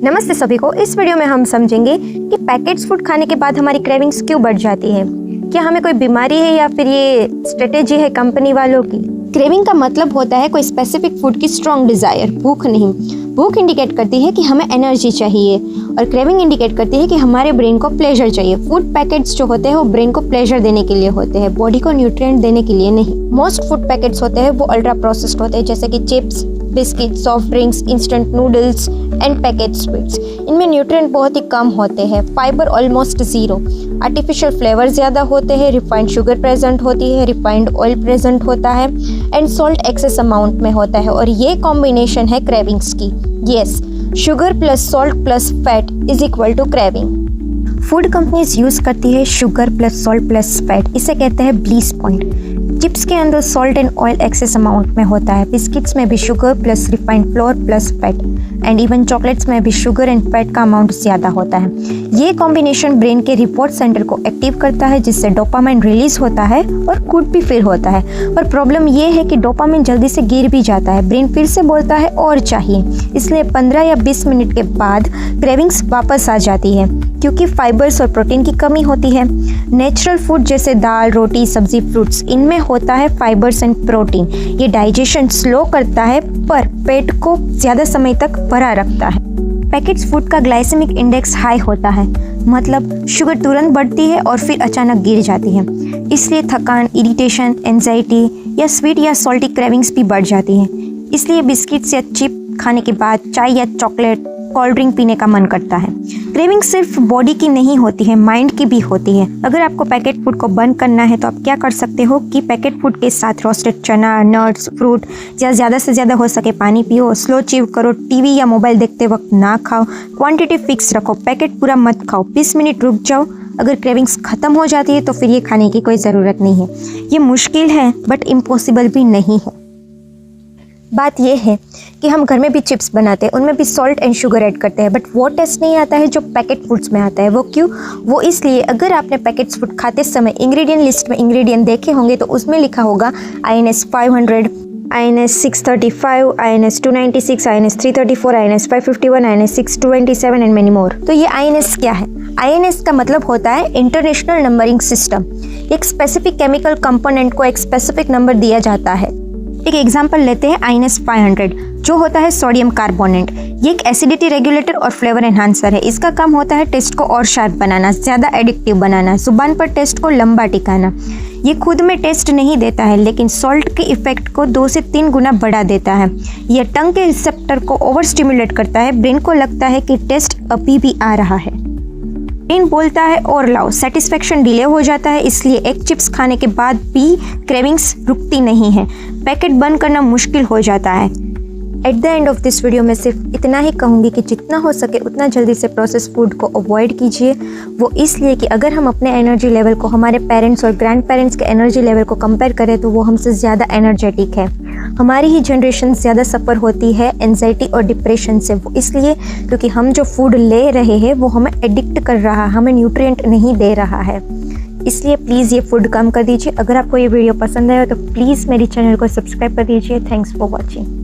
नमस्ते सभी को। इस वीडियो में हम समझेंगे कि पैकेट्स फूड खाने के बाद हमारी क्रेविंग्स क्यों बढ़ जाती है। क्या हमें कोई बीमारी है या फिर ये स्ट्रेटेजी है कंपनी वालों की। क्रेविंग का मतलब होता है कोई स्पेसिफिक फूड की स्ट्रॉन्ग डिजायर, भूख नहीं। भूख इंडिकेट करती है कि हमें एनर्जी चाहिए और क्रेविंग इंडिकेट करती है कि हमारे ब्रेन को प्लेजर चाहिए। फूड पैकेट्स जो होते हैं वो ब्रेन को प्लेजर देने के लिए होते हैं, बॉडी को न्यूट्रिएंट देने के लिए नहीं। मोस्ट फूड पैकेट्स होते हैं वो अल्ट्रा प्रोसेस्ड होते हैं, जैसे कि chips, biscuit, soft drinks, instant noodles end packet sweets. इनमें न्यूट्रिएंट बहुत ही कम होते हैं, fibre almost zero, artificial flavour ज़्यादा होते हैं, रिफाइंड शुगर प्रेजेंट होती है, रिफाइंड ऑयल प्रेजेंट होता है एंड सॉल्ट एक्सेस अमाउंट में होता है। और ये कॉम्बिनेशन है क्रेविंग्स की। Yes, sugar plus salt plus fat is equal to craving. Food companies use करती है sugar plus salt plus fat, इसे कहते हैं ब्लीस पॉइंट। चिप्स के अंदर salt and oil excess amount में होता है, बिस्किट्स में भी sugar plus refined flour plus fat and even chocolates में भी शुगर एंड फैट का अमाउंट ज़्यादा होता है। ये कॉम्बिनेशन ब्रेन के रिवॉर्ड सेंटर को एक्टिव करता है, जिससे डोपामाइन रिलीज होता है और गुड भी फील होता है। पर प्रॉब्लम ये है कि डोपामाइन जल्दी से गिर भी जाता है, ब्रेन फिर से बोलता है और चाहिए, इसलिए 15 या 20 मिनट के बाद क्रेविंग्स वापस आ जाती है क्योंकि फाइबर्स और प्रोटीन की कमी होती है। नेचुरल फूड जैसे दाल, रोटी, सब्जी, फ्रूट्स, इनमें होता है फाइबर्स एंड प्रोटीन। ये डाइजेशन स्लो करता है पर पेट को ज़्यादा समय तक भरा रखता है। पैकेट्स फूड का ग्लाइसेमिक इंडेक्स हाई होता है, मतलब शुगर तुरंत बढ़ती है और फिर अचानक गिर जाती है। इसलिए थकान, इरिटेशन, एंजाइटी या स्वीट या सॉल्टी क्रेविंग्स भी बढ़ जाती है। इसलिए बिस्किट्स या चिप खाने के बाद चाय या चॉकलेट, कोल्ड ड्रिंक पीने का मन करता है। क्रेविंग सिर्फ बॉडी की नहीं होती है, माइंड की भी होती है। अगर आपको पैकेट फूड को बंद करना है तो आप क्या कर सकते हो कि पैकेट फूड के साथ रोस्टेड चना, नट्स, फ्रूट या ज़्यादा से ज़्यादा हो सके पानी पियो, स्लो च्यू करो, टीवी या मोबाइल देखते वक्त ना खाओ, क्वांटिटी फिक्स रखो, पैकेट पूरा मत खाओ, 20 मिनट रुक जाओ। अगर क्रेविंग्स ख़त्म हो जाती है तो फिर ये खाने की कोई ज़रूरत नहीं है। ये मुश्किल है बट इम्पॉसिबल भी नहीं है। बात यह है कि हम घर में भी चिप्स बनाते हैं, उनमें भी सॉल्ट एंड शुगर ऐड करते हैं, बट वो टेस्ट नहीं आता है जो पैकेट फूड्स में आता है। वो क्यों? वो इसलिए, अगर आपने पैकेट फूड खाते समय इंग्रेडिएंट लिस्ट में इंग्रेडिएंट देखे होंगे तो उसमें लिखा होगा INS 500, INS 635, INS 296, INS 334, INS 551, INS 627 and many more. तो ये INS क्या है? INS का मतलब होता है इंटरनेशनल नंबरिंग सिस्टम। एक स्पेसिफिक केमिकल कंपोनेंट को एक स्पेसिफिक नंबर दिया जाता है। एक एग्जांपल लेते हैं INS 500, जो होता है सोडियम कार्बोनेट। ये एक एसिडिटी रेगुलेटर और फ्लेवर एनहांसर है। इसका काम होता है टेस्ट को और शार्प बनाना, ज़्यादा एडिक्टिव बनाना, जुबान पर टेस्ट को लंबा टिकाना। ये खुद में टेस्ट नहीं देता है लेकिन सॉल्ट के इफेक्ट को 2 से 3 गुना बढ़ा देता है। यह टंग के रिसेप्टर को ओवर स्टिमुलेट करता है, ब्रेन को लगता है कि टेस्ट अभी भी आ रहा है। ब्रेन बोलता है और लाओ, सेटिस्फेक्शन डिले हो जाता है, इसलिए एक चिप्स खाने के बाद भी क्रेविंग्स रुकती नहीं है। पैकेट बंद करना मुश्किल हो जाता है। At the end of this video में सिर्फ इतना ही कहूँगी कि जितना हो सके उतना जल्दी से प्रोसेस फूड को अवॉइड कीजिए। वो इसलिए कि अगर हम अपने एनर्जी लेवल को हमारे पेरेंट्स और ग्रैंड पेरेंट्स के एनर्जी लेवल को कंपेयर करें तो वो हमसे ज़्यादा एनर्जेटिक है। हमारी ही जनरेशन ज़्यादा सफ़र होती है एंजाइटी और डिप्रेशन से। वो इसलिए क्योंकि हम जो फूड ले रहे हैं वो हमें एडिक्ट कर रहा है, हमें न्यूट्रिएंट नहीं दे रहा है। इसलिए प्लीज़ ये फूड कम कर दीजिए। अगर आपको ये वीडियो पसंद आया तो प्लीज़ मेरी चैनल को सब्सक्राइब कर दीजिए। Thanks for watching.